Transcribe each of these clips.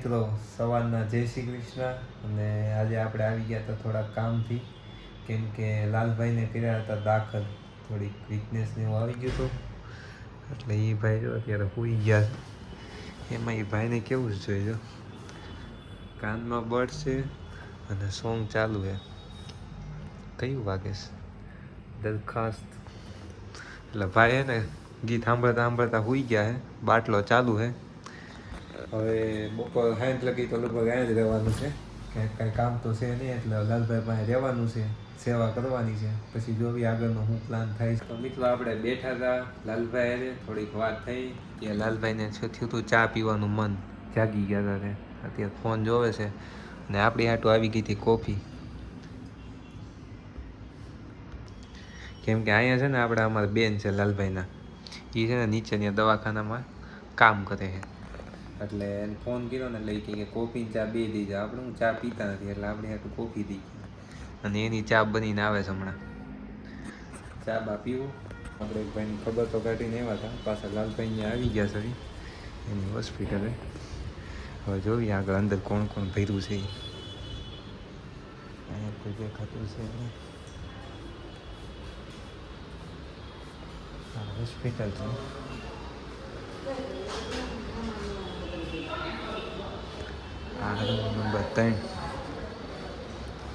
મિત્રો સવારના જય શ્રી કૃષ્ણ અને આજે આપણે આવી ગયા હતા થોડા કામથી કેમ કે લાલભાઈને કર્યા હતા દાખલ થોડીક વીકનેસને એવું આવી ગયું હતું એટલે એ ભાઈ જો અત્યારે સૂઈ ગયા એમાં એ ભાઈને કેવું જ જોઈએ જો કાનમાં બડ છે અને સોંગ ચાલુ છે કયું વાગે છે દરખાસ્ત એટલે ભાઈ હે ને ગીત સાંભળતા સાંભળતા સૂઈ ગયા હે બાટલો ચાલુ છે હવે બપોર 60 લગી તો લગભગ અહીંયા જ રહેવાનું છે કાંઈ કામ તો છે નહીં એટલે લાલભાઈ પાસે રહેવાનું છે સેવા કરવાની છે પછી જોવી આગળનો શું પ્લાન થાય તો મિત્રો આપણે બેઠા હતા લાલભાઈ હારે થોડીક વાત થઈ ત્યાં લાલભાઈને થયું હતું ચા પીવાનું મન જાગી ગયા હતા અત્યારે ફોન જોવે છે અને આપણી હાટું આવી ગઈ હતી કોફી કેમ કે અહીંયા છે ને આપણે અમારા બેન છે લાલભાઈના એ છે ને નીચેની દવાખાનામાં કામ કરે છે એટલે એને ફોન કર્યો ને એટલે કે કોફી ચા બે દઈ જાય આપણે હું ચા પીતા નથી એટલે આપણે આટલું કોફી દઈ અને એની ચા બનીને આવે છે હમણાં ચા બા પીવું આપણે એક ભાઈની ખબર તો કાઢીને આવ્યા હતા પાછા લાલભાઈને આવી ગયા છે એની હોસ્પિટલે હવે જોઈએ આગળ અંદર કોણ કોણ ભર્યું છે અહીંયા કોઈ દેખાતું છે હા હોસ્પિટલ છે નંબર 3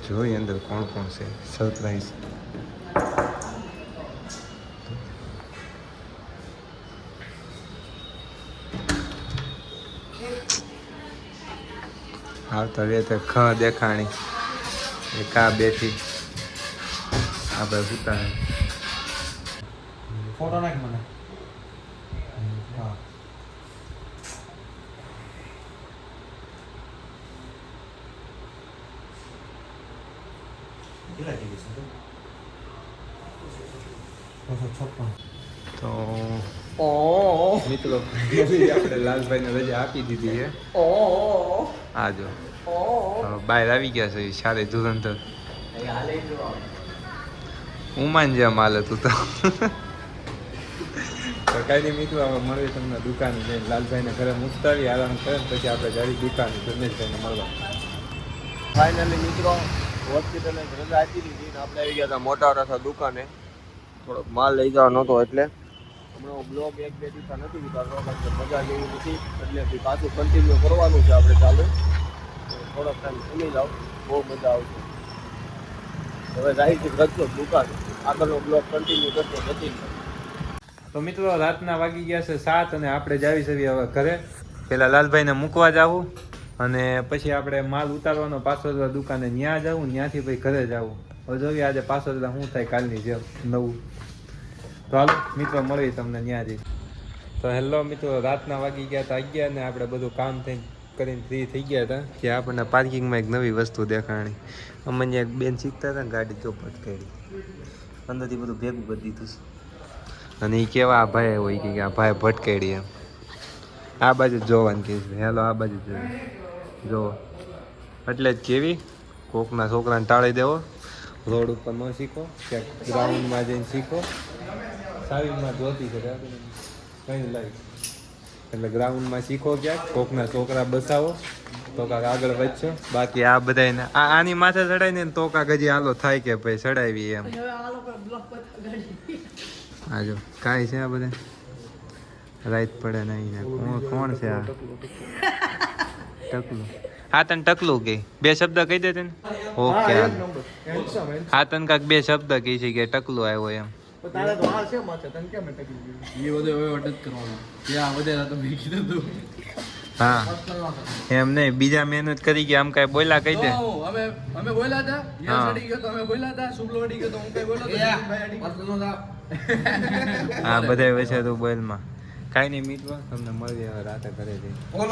જોઈએ અંદર કોણ કોણ છે સરપ્રાઈઝ આવતા રે તો ખ દેખાણી એક આ બેઠી આપણે સુતા ફોટો નાખ મને હા તો મિત્રો આપણે લાલભાઈને રજા આપી દીધી છે આ જો બહાર આવી ગયા છે સારે ધુરંધર ઉમાન જેમ હાલે તું તો કાંઈ નહીં મિત્રો હવે મળીએ તમને દુકાને જઈને લાલભાઈને ઘરે મુકતાવી આરામ કરે પછી આપણે જારી દુકાને ધર્મેશભાઈને મળવા ફાઇનલી મિત્રો હોસ્પિટલે રજા આપી દીધી ને આપણે આવી ગયા હતા મોટા રથા દુકાને થોડોક માલ લઈ જવાનો હતો એટલે હમણાં બ્લોગ 1-2 દિવસ નથી ઉતારવાનો કારણ કે મજા જેવી નથી એટલે પાછું કન્ટિન્યુ કરવાનું છે આપણે ચાલુ થોડોક ટાઈમ સુની જાઓ બહુ મજા આવશે હવે જાય છે રસ્તો દુકાન આગળનો બ્લોગ કન્ટિન્યુ કરતો નથી તો મિત્રો રાતના વાગી ગયા છે 7 અને આપણે જાવી છે હવે ઘરે પેલા લાલભાઈને મૂકવા જાવું અને પછી આપણે માલ ઉતારવાનો પાછો દુકાને ત્યાં જવું ત્યાંથી પછી ઘરે જવું હવે જોઈએ આજે પાછો શું થાય કાલની જેમ નવું તો હાલો મિત્રો મળીએ તમને ત્યાં જઈ તો હેલો મિત્રો રાતના વાગી ગયા હતા 11 ને આપણે બધું કામ કરીને ફ્રી થઈ ગયા હતા કે આપણને પાર્કિંગમાં એક નવી વસ્તુ દેખાણી અમને એક બેન શીખતા હતા ને ગાડી ચોપટ કરી અંદરથી બધું ભેગું કરી દીધું અને એ કેવા આ ભાઈ હોય કે આ ભાઈ ભટકેડી એમ આ બાજુ જોવાનું કે હેલો આ બાજુ જો એટલે જ કેવી કોકના છોકરાને ટાળી દેવો રોડ ઉપર ન શીખો ક્યાંક ગ્રાઉન્ડમાં જઈને શીખો સાવીમાં જોતી છે કઈ લાવી એટલે ગ્રાઉન્ડમાં શીખો ક્યાંક કોકના છોકરા બસાવો તો કાંક આગળ વધશો બાકી આ બધાને આની માથે ચડાવીને તો કાંક હજી હાલો થાય કે ભાઈ ચડાવી એમ હા જો કાંઈ છે આ બધા રાઈત પડે નહીં કોણ છે આ ટકલું હા તને ટકલું કે બે શબ્દ કહી દે તને ઓકે હા તને કાંક બે શબ્દ કહી છે કે ટકલું આવ્યો એમ હા એમ નહીં બીજા મહેનત કરી ગયા આમ કાંઈ બોલ્યા કહી દે અમે બોલ્યા હતા અમે બોલ્યા હતા શુભલો અડી ગયો તો હું કઈ બોલ્યો હા બધા વચ્ચે તું બોલમાં કાંઈ નહીં મિત્રો તમને મળીએ રાતે ઘરે જઈ